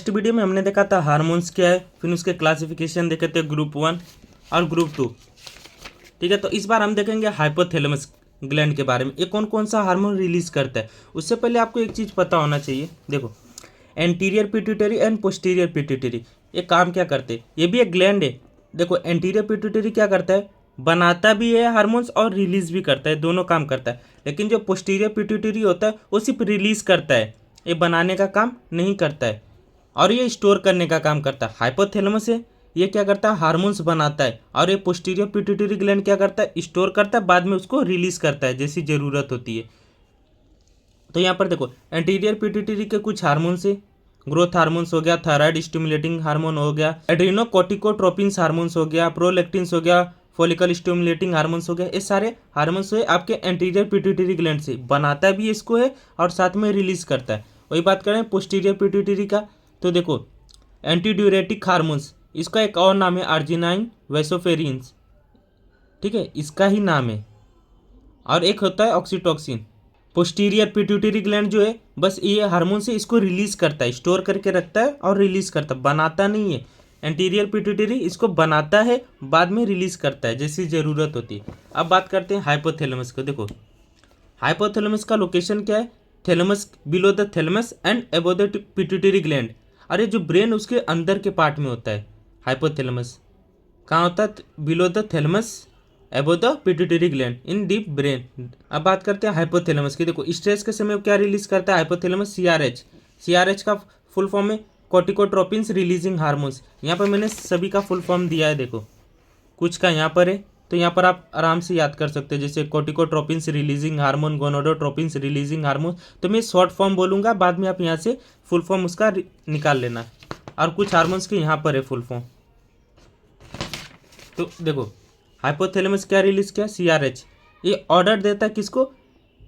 Next video में हमने देखा था हार्मोन्स क्या है, फिर उसके क्लासिफिकेशन देखे थे ग्रुप 1 और ग्रुप 2। ठीक है, तो इस बार हम देखेंगे हाइपोथैलेमस ग्लैंड के बारे में। ये कौन कौन सा हार्मोन रिलीज करता है। उससे पहले आपको एक चीज़ पता होना चाहिए। देखो, anterior pituitary and posterior pituitary ये काम क्या करते हैं। ये भी एक ग्लैंड है। देखो, एंटीरियर पिट्यूटरी क्या करता है, बनाता भी है हार्मोन्स और रिलीज भी करता है, दोनों काम करता है। लेकिन जो पोस्टीरियर पिट्यूटरी होता है वो सिर्फ रिलीज करता है, ये बनाने का काम नहीं करता है। और ये स्टोर करने का काम करता है। हाइपोथैलेमस है, ये क्या करता है, हार्मोन्स बनाता है। और ये पोस्टीरियर पिट्यूटरी ग्लैंड क्या करता है, स्टोर करता है, बाद में उसको रिलीज करता है जैसी ज़रूरत होती है। तो यहाँ पर देखो, एंटीरियर पिट्यूटरी के कुछ हार्मोन्स है। ग्रोथ हार्मोन्स हो गया, थायराइड स्टिमुलेटिंग हार्मोन हो गया, एड्रीनोकोर्टिकोट्रोपिन्स हार्मोन्स हो गया, प्रोलेक्टिन्स हो गया, फॉलिकल स्टिमुलेटिंग हार्मोन्स हो गया। ये सारे हार्मोन्स है आपके एंटीरियर पिट्यूटरी ग्लैंड से, बनाता भी इसको है और साथ में रिलीज करता है। वही बात करें पोस्टीरियर पिट्यूटरी का, तो देखो एंटीड्यूरेटिक हार्मोन्स, इसका एक और नाम है अर्जिनाइन वैसोफेरिन्स। ठीक है, इसका ही नाम है। और एक होता है ऑक्सीटोक्सिन। पोस्टीरियर पिट्यूटरी ग्लैंड जो है बस ये हार्मोन से इसको रिलीज करता है, स्टोर करके रखता है और रिलीज करता है, बनाता नहीं है। एंटीरियर पिट्यूटरी इसको बनाता है, बाद में रिलीज करता है जैसी ज़रूरत होती है। अब बात करते हैं हाइपोथैलेमस को। देखो, हाइपोथैलेमस का लोकेशन क्या है, thalamus below the thalamus and above the pituitary gland. अरे जो ब्रेन उसके अंदर के पार्ट में होता है हाइपोथैलेमस। कहाँ होता है, below the thalamus above the pituitary gland in deep brain. अब बात करते हैं हाइपोथैलेमस की। देखो, स्ट्रेस के समय क्या रिलीज करता है हाइपोथैलेमस, सीआरएच। सीआरएच का फुल फॉर्म है कोर्टिकोट्रोपिन्स रिलीजिंग हार्मोन्स। यहाँ पर मैंने सभी का फुल फॉर्म दिया है, देखो कुछ का यहाँ पर है, तो यहाँ पर आप आराम से याद कर सकते हैं। जैसे कोर्टिकोट्रोपिन्स रिलीजिंग हार्मोन, गोनोडोट्रोपिन्स रिलीजिंग हार्मोन। तो मैं शॉर्ट फॉर्म बोलूँगा, बाद में आप यहाँ से फुल फॉर्म उसका निकाल लेना। और कुछ हार्मोन्स के यहाँ पर है फुल फॉर्म। तो देखो, हाइपोथैलेमस क्या रिलीज किया, सीआरएच। ये ऑर्डर देता है किसको,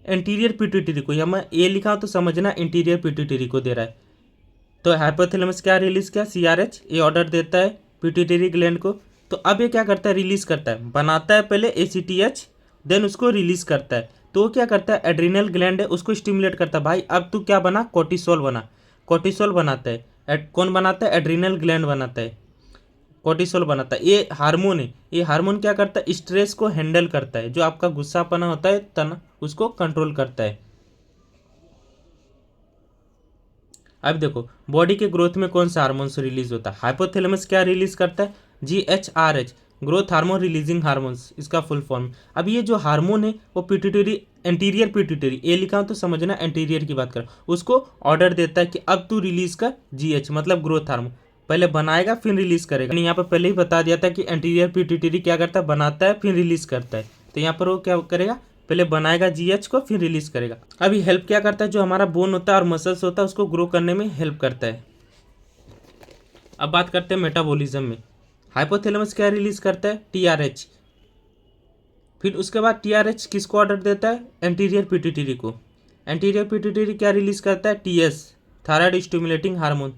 एंटीरियर पिट्यूटरी को। या मैं ये लिखा तो समझना इंटीरियर पिट्यूटरी को दे रहा है। तो हाइपोथैलेमस क्या रिलीज किया, सीआरएच। ये ऑर्डर देता है पिट्यूटरी ग्लैंड को। तो अब ये क्या करता है, रिलीज करता है, बनाता है पहले एसीटीएच, देन उसको रिलीज करता है। तो वो क्या करता है, एड्रिनल ग्लैंड है उसको स्टिमुलेट करता है। भाई अब तू क्या बना, कोर्टिसोल बना। कोर्टिसोल बनाता है, कौन बनाता है, एड्रिनल ग्लैंड बनाता है, कोर्टिसोल बनाता है। ये हार्मोन है। ये हार्मोन क्या करता है, स्ट्रेस को हैंडल करता है। जो आपका गुस्सापना होता है, तना, उसको कंट्रोल करता है। अब देखो, बॉडी के ग्रोथ में कौन सा हार्मोन से रिलीज होता है, हाइपोथैलेमस क्या रिलीज करता है, जीएचआरएच, ग्रोथ हार्मोन रिलीजिंग हार्मोन्स, इसका फुल फॉर्म। अब ये जो हार्मोन है वो पिट्यूटरी, एंटीरियर पिट्यूटरी, ये लिखा हो तो समझना एंटीरियर की बात कर, उसको ऑर्डर देता है कि अब तू रिलीज कर जीएच, मतलब ग्रोथ हार्मोन। पहले बनाएगा फिर रिलीज करेगा। यहाँ पर पहले ही बता दिया था कि एंटीरियर पिट्यूटरी क्या करता है, बनाता है फिर रिलीज करता है। तो यहाँ पर वो क्या करेगा, पहले बनाएगा जीएच को फिर रिलीज करेगा। अभी हेल्प क्या करता है, जो हमारा बोन होता है और मसल्स होता है उसको ग्रो करने में हेल्प करता है। अब बात करते हैं मेटाबॉलिज्म में। हाइपोथैलेमस क्या रिलीज करता है, टीआरएच। फिर उसके बाद टीआरएच किसको ऑर्डर देता है, एंटीरियर पिट्यूटरी को। एंटीरियर पिट्यूटरी क्या रिलीज करता है, टीएस, थायराइड स्टिमुलेटिंग हार्मोन।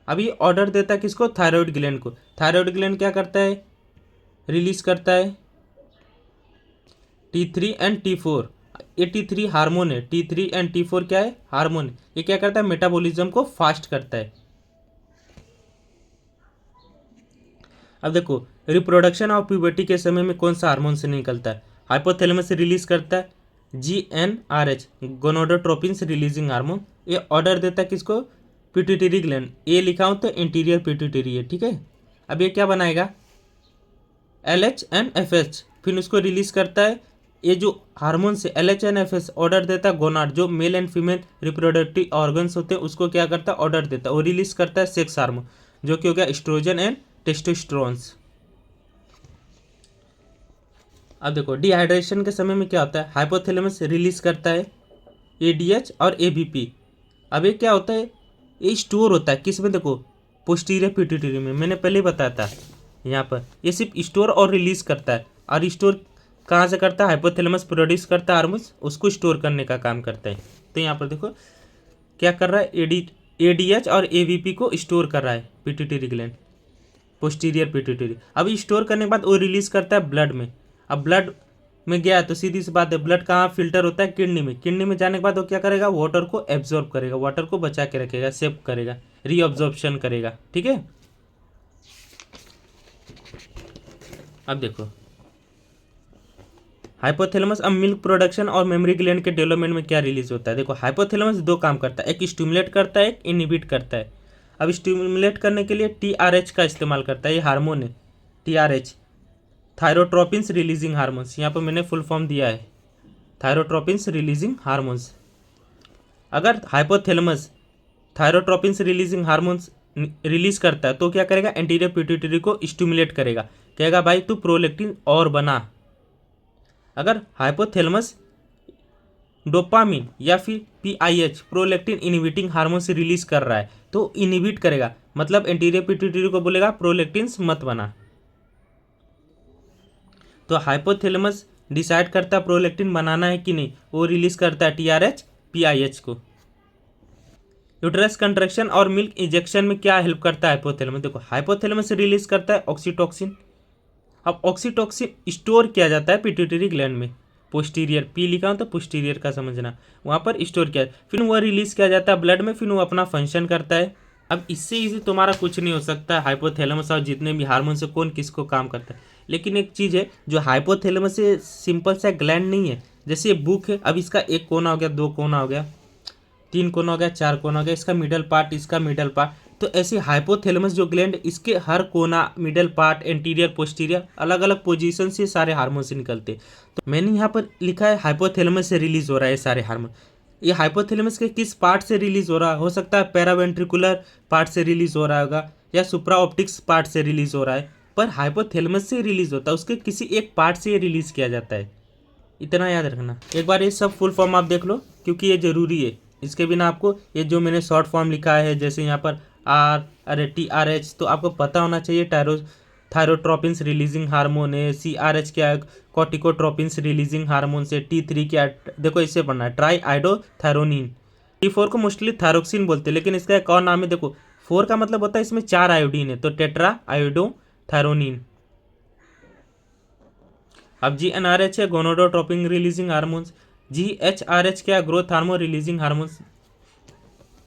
अभी ऑर्डर देता है किसको, थायराइड ग्लैंड को। थायराइड ग्लैंड क्या करता है, रिलीज करता है T3 एंड T4। ये T3 हार्मोन है, T3 एंड T4 क्या है, हार्मोन है। ये क्या करता है, मेटाबॉलिज्म को फास्ट करता है। अब देखो, रिप्रोडक्शन और प्यूबर्टी के समय में कौन सा हार्मोन से निकलता है, हाइपोथैलेमस से रिलीज करता है GnRH, गोनोडोट्रोपिन्स रिलीजिंग हार्मोन। ये ऑर्डर देता है किसको, पिट्यूटरी ग्लैंड। ये लिखा हूँ तो इंटीरियर पिट्यूटरी है, ठीक है। अब ये क्या बनाएगा, LH एंड FH, फिर उसको रिलीज करता है। ये जो हार्मोन से LH एंड FH ऑर्डर देता है गोनाड, जो male and female reproductive organs होते हैं उसको क्या करता है, ऑर्डर देता है। वो रिलीज करता है सेक्स हार्मोन, जो कि हो गया एस्ट्रोजन एंड टेस्टोस्टेरोन्स। अब देखो, डिहाइड्रेशन के समय में क्या होता है, हाइपोथैलेमस रिलीज करता है ADH और ABP। अब ये क्या होता है, ये स्टोर होता है किस में, देखो पोस्टीरियर पिट्यूटरी में, मैंने पहले बताया था। यहाँ पर ये सिर्फ स्टोर और रिलीज करता है। और स्टोर कहाँ से करता है, हाइपोथैलेमस प्रोड्यूस करता है हार्मोन्स, उसको स्टोर करने का काम करता है। तो यहाँ पर देखो क्या कर रहा है, ADH और ABP को स्टोर कर रहा है पिट्यूटरी ग्लैंड, पोस्टीरियर पिट्यूटरी। अब स्टोर करने के बाद वो रिलीज करता है ब्लड में। अब ब्लड में गया तो सीधी सी बात है, ब्लड कहाँ फिल्टर होता है, किडनी में। किडनी में जाने के बाद वो क्या करेगा, वाटर को एब्जॉर्ब करेगा, वाटर को बचा के रखेगा, सेव करेगा, रीअब्जॉर्प्शन करेगा। ठीक है, अब देखो हाइपोथैलेमस अब मिल्क प्रोडक्शन और मेमोरी ग्लैंड के डेवलपमेंट में क्या रिलीज होता है। देखो हाइपोथैलेमस दो काम करता है, एक स्टिमुलेट करता है, एक इनहिबिट करता है। अब स्टिमुलेट करने के लिए टीआरएच का इस्तेमाल करता है, ये हार्मोन है टीआरएच, थायरोट्रोपिन्स रिलीजिंग हार्मोन्स। यहाँ पर मैंने फुल फॉर्म दिया है, थायरोट्रोपिन्स रिलीजिंग हार्मोन्स। अगर हाइपोथैलेमस थायरोट्रोपिन्स रिलीजिंग हार्मोन्स रिलीज करता है तो क्या करेगा, एंटीरियर पिट्यूटरी को स्टिमुलेट करेगा, कहेगा भाई तू प्रोलेक्टिन और बना। अगर हाइपोथैलेमस डोपामिन या फिर पीआईएच प्रोलेक्टिन इनहिबिटिंग हार्मोन से रिलीज कर रहा है तो इनहिबिट करेगा, मतलब एंटीरियर पिट्यूटरी को बोलेगा प्रोलेक्टिन्स मत बना। तो हाइपोथैलेमस डिसाइड करता है प्रोलेक्टिन बनाना है कि नहीं, वो रिलीज करता है टीआरएच पीआईएच को। यूट्रस कंट्रैक्शन और मिल्क इंजेक्शन में क्या हेल्प करता है हाइपोथैलेमस। देखो हाइपोथैलेमस से रिलीज करता है ऑक्सीटोक्सिन। अब ऑक्सीटोक्सिन स्टोर किया जाता है पिट्यूटरी ग्लैंड में, पोस्टीरियर, पी लिखा हो तो पोस्टीरियर का समझना, वहाँ पर स्टोर किया, फिर वह रिलीज किया जाता है ब्लड में, फिर वो अपना फंक्शन करता है। अब इससे इजी तुम्हारा कुछ नहीं हो सकता, हाइपोथैलेमस और जितने भी हार्मोन से कौन किसको काम करता है। लेकिन एक चीज़ है, जो हाइपोथैलेमस से सिंपल सा ग्लैंड नहीं है, जैसे ये बुक है, अब इसका एक कोना हो गया, दो कोना हो गया, तीन कोना हो गया, चार कोना हो गया, इसका मिडल पार्ट, इसका मिडल पार्ट, तो ऐसे हाइपोथैलेमस जो ग्लैंड, इसके हर कोना, मिडल पार्ट, एंटीरियर, पोस्टीरियर, अलग अलग पोजीशन से सारे हार्मोन से निकलते। तो मैंने यहाँ पर लिखा है हाइपोथैलेमस से रिलीज हो रहा है सारे हार्मोन। ये हाइपोथैलेमस के किस पार्ट से रिलीज हो रहा हो सकता है पैरावेंट्रिकुलर पार्ट से रिलीज हो रहा होगा या सुप्रा ऑप्टिक्स पार्ट से रिलीज हो रहा है, पर हाइपोथैलेमस से रिलीज होता है, उसके किसी एक पार्ट से ये रिलीज किया जाता है, इतना याद रखना। एक बार ये सब फुल फॉर्म आप देख लो क्योंकि ये जरूरी है, इसके बिना आपको ये जो मैंने शॉर्ट फॉर्म लिखा है जैसे यहाँ पर TRH तो आपको पता होना चाहिए, थायरोट्रोपिन्स रिलीजिंग हार्मोन है, CRH क्या है, कॉर्टिकोट्रोपिन्स रिलीजिंग हार्मोन से, T3 क्या है, देखो इससे पढ़ना है, ट्राई आइडोथायरोनिन। T4 को मोस्टली थायरोक्सिन बोलते हैं, लेकिन इसका एक और नाम है, देखो 4 का मतलब होता है इसमें 4 आयोडीन है, तो टेट्रा आयोडोथायरोनिन। अब GnRH है, गोनोडोट्रोपिन रिलीजिंग हार्मोन्स, GHRH क्या है, ग्रोथ हार्मोन रिलीजिंग हार्मोन्स,